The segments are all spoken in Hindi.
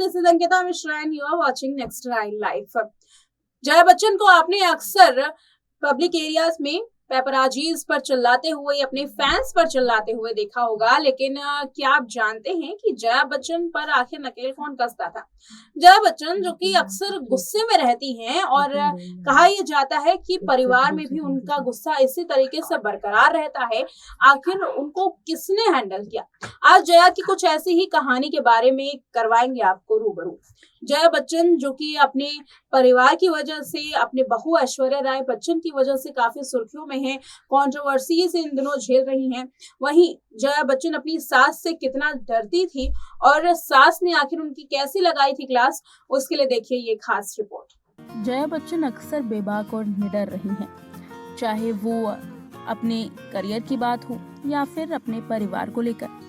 This is Ankita Mishra and you are watching next life. Jaya Bachchan को आपने अक्सर पब्लिक एरियाज में पेपराजीज पर चिल्लाते हुए, अपने फैंस पर चिल्लाते हुए देखा होगा, लेकिन क्या आप जानते हैं कि जया बच्चन पर आखिर नकेल कौन कसता था? जया बच्चन जो कि अक्सर गुस्से में रहती हैं और कहा यह जाता है कि परिवार में भी उनका गुस्सा इसी तरीके से बरकरार रहता है। आखिर उनको किसने हैंडल किया? आज जया की कुछ ऐसी ही कहानी के बारे में करवाएंगे आपको रूबरू। जया बच्चन जो कि अपने परिवार की वजह से, अपने बहू ऐश्वर्या राय बच्चन की वजह से काफी सुर्खियों में है, कंट्रोवर्सी से इन दिनों झेल रही हैं। वहीं जया बच्चन अपनी सास से कितना डरती थी और सास ने आखिर उनकी कैसी लगाई थी क्लास, उसके लिए देखिए ये खास रिपोर्ट। जया बच्चन अक्सर बेबाक और निडर रही हैं, चाहे वो अपने करियर की बात हो या फिर अपने परिवार को लेकर।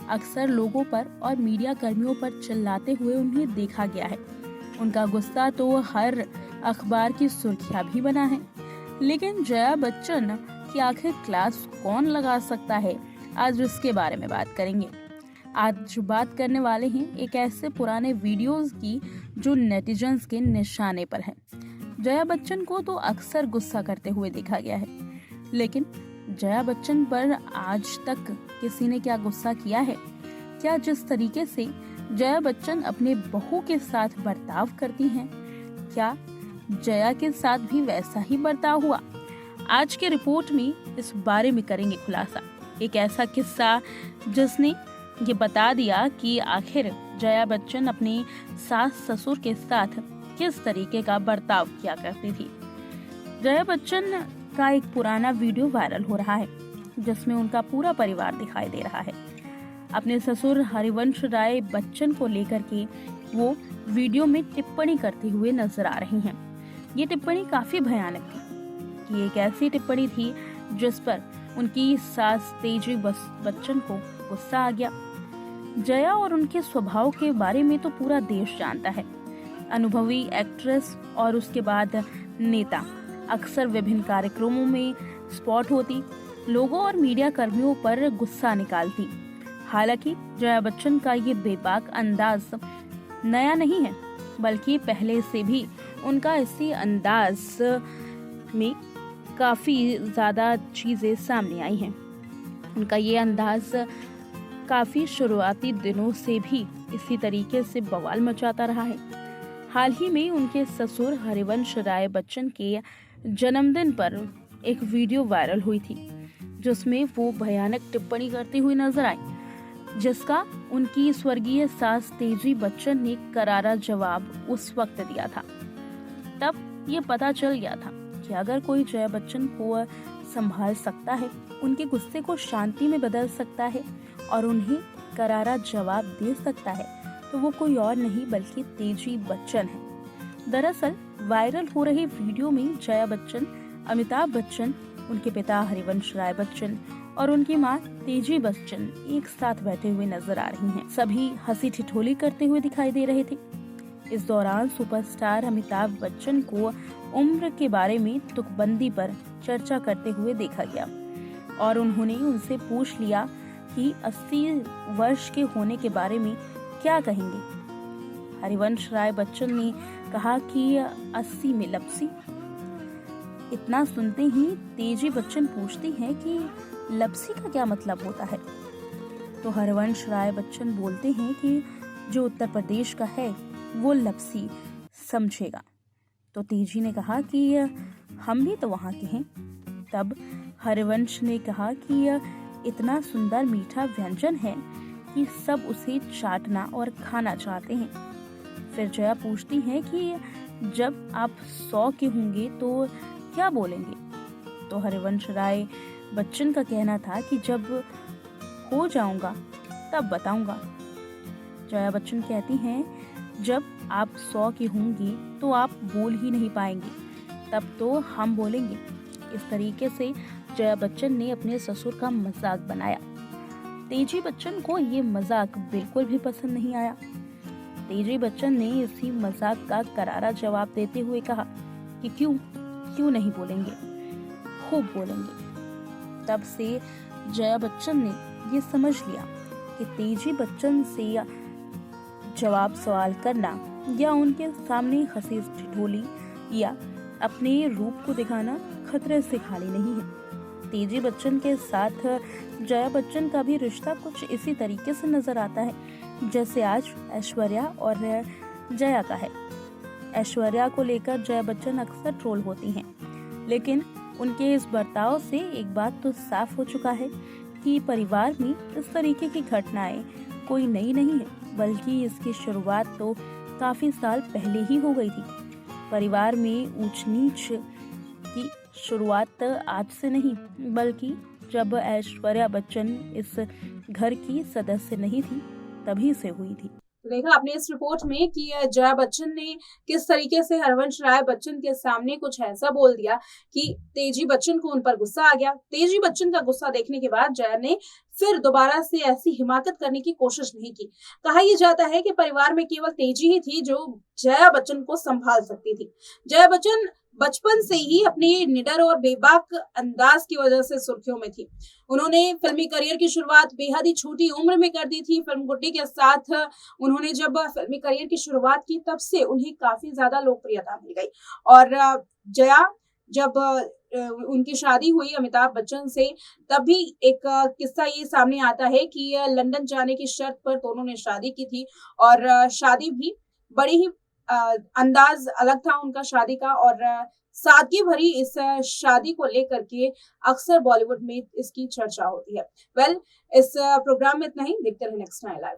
अक्सर लोगों पर और मीडिया कर्मियों पर चिल्लाते हुए उन्हें देखा गया है। उनका गुस्सा तो हर अखबार की सुर्खियां भी बना है। लेकिन जया बच्चन की आखिर क्लास कौन लगा सकता है, आज इसके बारे में बात करेंगे। आज बात करने वाले हैं एक ऐसे पुराने वीडियोस की जो नेटिजन्स के निशाने पर है। जया बच्चन को तो अक्सर गुस्सा करते हुए देखा गया है, लेकिन जया बच्चन पर आज तक किसी ने क्या गुस्सा किया है? क्या जिस तरीके से जया बच्चन अपने बहू के साथ बर्ताव करती हैं, क्या जया के साथ भी वैसा ही बर्ताव हुआ? आज के रिपोर्ट में इस बारे में करेंगे खुलासा। एक ऐसा किस्सा जिसने ये बता दिया कि आखिर जया बच्चन अपने सास ससुर के साथ किस तरीके का बर्ताव किया करती थी। जया बच्चन का एक पुराना वीडियो वायरल हो रहा है जिसमें उनका पूरा परिवार दिखाई दे रहा है। अपने ससुर हरिवंश राय बच्चन को लेकर के वो वीडियो में टिप्पणी करते हुए नजर आ रही हैं। ये टिप्पणी काफी भयानक थी। ये एक ऐसी टिप्पणी थी जिस पर उनकी सास तेजी बच्चन को गुस्सा आ गया। जया और उनके स्वभाव के बारे में तो पूरा देश जानता है। अनुभवी एक्ट्रेस और उसके बाद नेता, अक्सर विभिन्न कार्यक्रमों में स्पॉट होती, लोगों और मीडिया कर्मियों पर गुस्सा निकालती। हालांकि जया बच्चन का ये बेबाक अंदाज नया नहीं है, बल्कि पहले से भी उनका इसी अंदाज में काफी ज्यादा चीजें सामने आई हैं। उनका ये अंदाज काफी शुरुआती दिनों से भी इसी तरीके से बवाल मचाता रहा है। हाल ही में उनके ससुर हरिवंश राय बच्चन के जन्मदिन पर एक वीडियो वायरल हुई थी जिसमें वो भयानक टिप्पणी करती हुई नजर आई, जिसका उनकी स्वर्गीय सास तेजी बच्चन ने करारा जवाब उस वक्त दिया था। तब ये पता चल गया था कि अगर कोई जया बच्चन को संभाल सकता है, उनके गुस्से को शांति में बदल सकता है और उन्हें करारा जवाब दे सकता है, तो वो कोई और नहीं बल्कि तेजी बच्चन है। दरअसल वायरल हो रहे वीडियो में जया बच्चन, अमिताभ बच्चन, उनके पिता हरिवंश राय बच्चन और उनकी मां तेजी बच्चन एक साथ बैठे हुए नजर आ रही हैं। सभी हंसी ठिठोली करते हुए दिखाई दे रहे थे। इस दौरान सुपरस्टार अमिताभ बच्चन को उम्र के बारे में तुकबंदी पर चर्चा करते हुए देखा गया और उन्होंने उनसे पूछ लिया कि 80 वर्ष के होने के बारे में क्या कहेंगे। हरिवंश राय बच्चन ने कहा कि 80 में लपसी। इतना सुनते ही तेजी बच्चन पूछती हैं कि लपसी का क्या मतलब होता है। तो हरिवंश राय बच्चन बोलते हैं कि जो उत्तर प्रदेश का है वो लपसी समझेगा। तो तेजी ने कहा कि हम भी तो वहाँ के हैं। तब हरिवंश ने कहा कि इतना सुंदर मीठा व्यंजन है कि सब उसे चाटना और खाना चाहते हैं। फिर जया पूछती है कि जब आप 100 के होंगे तो क्या बोलेंगे। तो हरिवंश राय बच्चन का कहना था कि जब हो जाऊंगा तब बताऊंगा। जया बच्चन कहती हैं जब आप 100 की होंगी तो आप बोल ही नहीं पाएंगे, तब तो हम बोलेंगे। इस तरीके से जया बच्चन ने अपने ससुर का मजाक बनाया। तेजी बच्चन को ये मजाक बिल्कुल भी पसंद नहीं आया। तेजी बच्चन ने इसी मजाक का करारा जवाब देते हुए कहा कि क्यों नहीं बोलेंगे, खूब बोलेंगे। तब से जया बच्चन ने ये समझ लिया कि तेजी बच्चन से जवाब सवाल करना या उनके सामने हंसी ठिठोली या अपने रूप को दिखाना खतरे से खाली नहीं है। तेजी बच्चन के साथ जया बच्चन का भी रिश्ता कुछ इसी तरीके से नजर आता है जैसे आज ऐश्वर्या और जया का है। ऐश्वर्या को लेकर जया बच्चन अक्सर ट्रोल होती हैं, लेकिन उनके इस बर्ताव से एक बात तो साफ हो चुका है कि परिवार में इस तरीके की घटनाएं कोई नई नहीं है, बल्कि इसकी शुरुआत तो काफी साल पहले ही हो गई थी। परिवार में ऊंच नीच की शुरुआत आज से नहीं, बल्कि जब ऐश्वर्या बच्चन इस घर की सदस्य नहीं थी तभी से हुई थी। देखा आपने इस रिपोर्ट में कि जया बच्चन ने किस तरीके से हरवंश राय बच्चन के सामने कुछ ऐसा बोल दिया कि तेजी बच्चन को उन पर गुस्सा आ गया। तेजी बच्चन का गुस्सा देखने के बाद जया ने फिर दोबारा से ऐसी हिमाकत करने की कोशिश नहीं की। कहा यह जाता है कि परिवार में केवल तेजी ही थी जो जया बच्चन को संभाल सकती थी। जया बच्चन बचपन से ही अपने निडर और बेबाक अंदाज की वजह से सुर्खियों में थी। उन्होंने फिल्मी करियर की शुरुआत बेहद ही छोटी उम्र में कर दी थी। फिल्म गुड्डी के साथ उन्होंने जब फिल्मी करियर की शुरुआत की तब से उन्हें काफी ज्यादा लोकप्रियता मिल गई। और जया जब उनकी शादी हुई अमिताभ बच्चन से, तब भी एक किस्सा ये सामने आता है कि लंदन जाने की शर्त पर दोनों ने शादी की थी और शादी भी बड़ी ही अंदाज अलग था उनका शादी का। और सादगी भरी इस शादी को लेकर के अक्सर बॉलीवुड में इसकी चर्चा होती है। इस प्रोग्राम में इतना ही। देखते रहे नेक्स्ट नाइन लाइव।